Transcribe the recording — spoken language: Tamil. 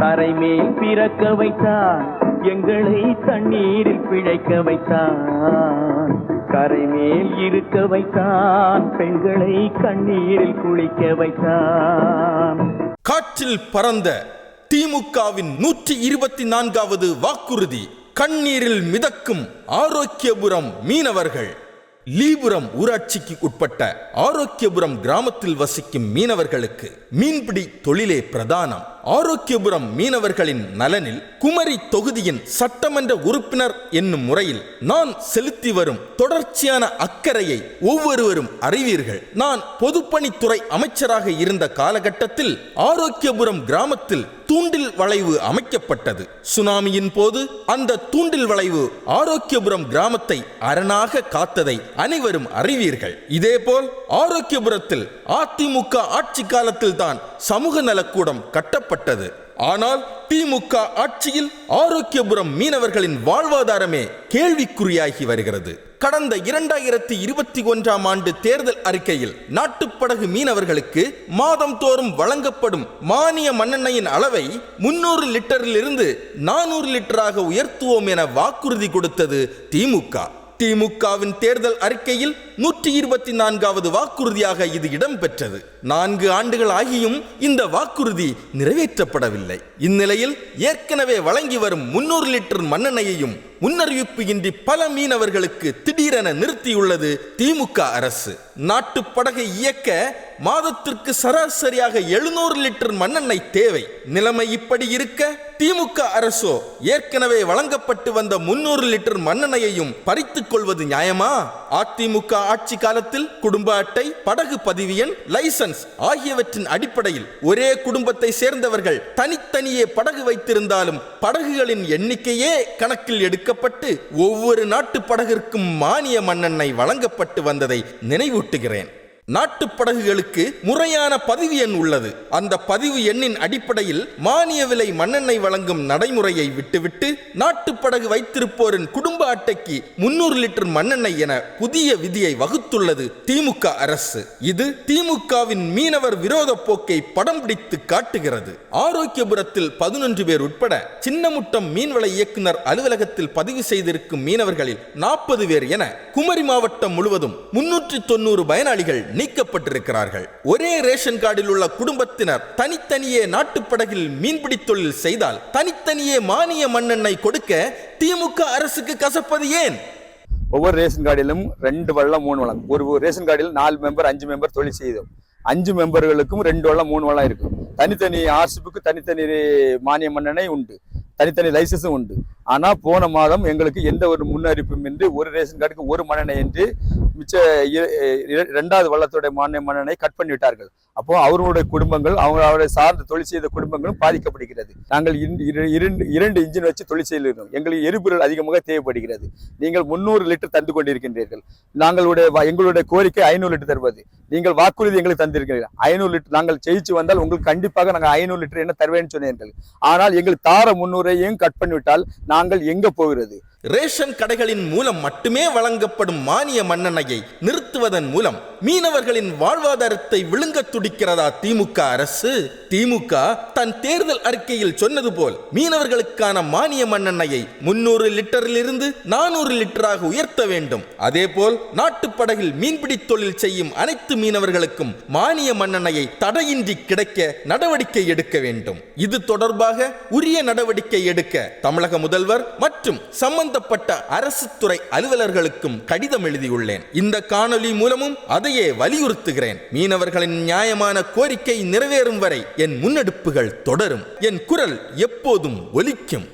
கரைமேல் பிறக்க வைத்தான், எங்களை தண்ணீரில் பிழைக்க வைத்தான். கரைமேல் இருக்க வைத்தான், பெண்களை கண்ணீரில் குளிக்க வைத்தான். காற்றில் பறந்த திமுகவின் 124வது வாக்குறுதி. கண்ணீரில் மிதக்கும் ஆரோக்கியபுரம் மீனவர்கள். லீபுரம் ஊராட்சிக்கு உட்பட்ட ஆரோக்கியபுரம் கிராமத்தில் வசிக்கும் மீனவர்களுக்கு மீன்பிடி தொழிலே பிரதானம். ஆரோக்கியபுரம் மீனவர்களின் நலனில் குமரி தொகுதியின் சட்டமன்ற உறுப்பினர் என்னும் முறையில் நான் செலுத்தி வரும் தொடர்ச்சியான அக்கறையை ஒவ்வொருவரும் அறிவீர்கள். நான் பொதுப்பணித்துறை அமைச்சராக இருந்த காலகட்டத்தில் ஆரோக்கியபுரம் கிராமத்தில் தூண்டில் வளைவு அமைக்கப்பட்டது. சுனாமியின் போது அந்த தூண்டில் வளைவு ஆரோக்கியபுரம் கிராமத்தை அரணாக காத்ததை அனைவரும் அறிவீர்கள். இதேபோல் ஆரோக்கியபுரத்தில் அதிமுக ஆட்சி காலத்தில் தான் சமூக நலக்கூடம் கட்டப்பட்டது. ஆனால் திமுக ஆட்சியில் ஆரோக்கியபுரம் மீனவர்களின் வாழ்வாதாரமே கேள்விக்குறியாகி வருகிறது. கடந்த 2021ஆம் ஆண்டு தேர்தல் அறிக்கையில் நாட்டுப்படகு மீனவர்களுக்கு மாதம் தோறும் வழங்கப்படும் மானிய மண்ணெண்ணெயின் அளவை 300 லிட்டரிலிருந்து 400 லிட்டராக உயர்த்துவோம் என வாக்குறுதி கொடுத்தது திமுக. திமுகவின் தேர்தல் அறிக்கையில் 124வது வாக்குறுதியாக இது இடம்பெற்றது. 4 ஆண்டுகள் ஆகியும் இந்த வாக்குறுதி நிறைவேற்றப்படவில்லை. இந்நிலையில் ஏற்கனவே வழங்கி வரும் 300 லிட்டர் மண்ணெண்ணெயையும் முன்னறிவிப்பு இன்றி பல மீனவர்களுக்கு திடீரென நிறுத்தியுள்ளது திமுக அரசு. நாட்டுப்படகை இயக்க மாதத்திற்கு சராசரியாக 700 லிட்டர் மண்ணெண்ணெய் தேவை. நிலைமை இப்படி இருக்க திமுக அரசோ ஏற்கனவே வழங்கப்பட்டு வந்த 300 லிட்டர் மண்ணெண்ணெயையும் பறித்துக் கொள்வது நியாயமா? அதிமுக ஆட்சி காலத்தில் குடும்ப அட்டை, படகு பதிவு எண், லைசன்ஸ் ஆகியவற்றின் அடிப்படையில் ஒரே குடும்பத்தை சேர்ந்தவர்கள் தனித்தனியே படகு வைத்திருந்தாலும் படகுகளின் எண்ணிக்கையே கணக்கில் எடுக்கப்பட்டு ஒவ்வொரு நாட்டு படகிற்கும் மானிய மண்ணெண்ணெய் வழங்கப்பட்டு வந்ததை நினைவூட்டுகிறேன். நாட்டுப்படகுகளுக்கு முறையான பதிவு எண் உள்ளது. அந்த பதிவு எண்ணின் அடிப்படையில் மானிய விலை மண்ணெண்ணெய் வழங்கும் நடைமுறையை விட்டுவிட்டு நாட்டுப்படகு வைத்திருப்போரின் குடும்ப அட்டைக்கு 300 லிட்டர் மண்ணெண்ணெய் என புதிய விதியை வகுத்துள்ளது திமுக அரசு. இது திமுகவின் மீனவர் விரோத போக்கை படம் பிடித்து காட்டுகிறது. ஆரோக்கியபுரத்தில் 11 பேர் உட்பட சின்னமுட்டம் மீன்வள இயக்குனர் அலுவலகத்தில் பதிவு செய்திருக்கும் மீனவர்களில் 40 பேர் என குமரி மாவட்டம் முழுவதும் 390 பயனாளிகள் நீக்கப்பட்டிருக்கிறார்கள். ஒரே ரேஷன் கார்டில் உள்ள குடும்பத்தினர் தனித்தனியே நாட்டுப்படகில் மீன்பிடி தொழில் செய்தால் தனித்தனியே மானிய மண்ணெண்ணெய் கொடுக்க திமுக அரசுக்கு கசப்பது ஏன்? ஒவ்வொரு ரேஷன் கார்டிலும் 2 வள்ளம் 3 வள்ளம். ஒரு ரேஷன் கார்டில் 4 மெம்பர் 5 மெம்பர் தொழில் செய்தோம். 5 மெம்பர்களுக்கும் 2 வள்ளம் 3 வள்ளம் இருக்கும். தனித்தனி ஆர்சிப்புக்கு தனித்தனி மானிய மண்ணெண்ணெய் உண்டு, தனித்தனி லைசன்ஸும் உண்டு. ஆனால் போன மாதம் எங்களுக்கு எந்த ஒரு முன்னறிப்பும் இன்றி ஒரு ரேஷன் கார்டுக்கு ஒரு மண்ணெண்ணெய் என்று மிச்ச 2வது வள்ளத்தோடைய மானிய மண்ணெண்ணெய் கட் பண்ணிவிட்டார்கள். அப்போ அவர்களுடைய குடும்பங்கள் அவருடைய சார்ந்த தொழில் செய்த குடும்பங்களும் பாதிக்கப்படுகிறது. நாங்கள் 2 இன்ஜின் வச்சு தொழில் செய்கிறோம். எங்களுக்கு எரிபொருள் அதிகமாக தேவைப்படுகிறது. நீங்கள் 300 லிட்டர் தந்து கொண்டிருக்கின்றீர்கள். எங்களுடைய கோரிக்கை 500 லிட்டர் தருவது. நீங்கள் வாக்குறுதி எங்களுக்கு தந்திருக்கிறீர்கள் 500 லிட்டர். நாங்கள் ஜெயிச்சு வந்தால் உங்களுக்கு கண்டிப்பாக நாங்கள் 500 லிட்டர் என்ன தருவேன்னு சொன்னீர்கள். ஆனால் எங்களுக்கு தார 300ஐயும் கட் பண்ணிவிட்டால் நாங்கள் எங்க போகிறது? ரேஷன் கடைகளின் மூலம் மட்டுமே வழங்கப்படும் மானிய மண்ணெண்ணெயை நிறுத்துவதன் மூலம் மீனவர்களின் வாழ்வாதாரத்தை விழுங்க துடிக்கிறதா திமுக அரசு? திமுக தன் தேர்தல் அறிக்கையில் சொன்னது போல் மீனவர்களுக்கான மானிய மண்ணெண்ணெயை 300 லிட்டரிலிருந்து 400 லிட்டராக உயர்த்த வேண்டும். அதேபோல் நாட்டுப்படகில் மீன்பிடி தொழில் செய்யும் அனைத்து மீனவர்களுக்கும் மானிய மண்ணெண்ணெயை தடையின்றி கிடைக்க நடவடிக்கை எடுக்க வேண்டும். இது தொடர்பாக உரிய நடவடிக்கை எடுக்க தமிழக முதல்வர் மற்றும் சம்பந்தப்பட்ட அரசு துறை அலுவலர்களுக்கும் கடிதம் எழுதியுள்ளேன். இந்த காணொலி மூலமும் அதையே வலியுறுத்துகிறேன். மீனவர்களின் நியாயமான கோரிக்கை நிறைவேறும் வரை என் முன்னெடுப்புகள் தொடரும். என் குரல் எப்போதும் ஒலிக்கும்.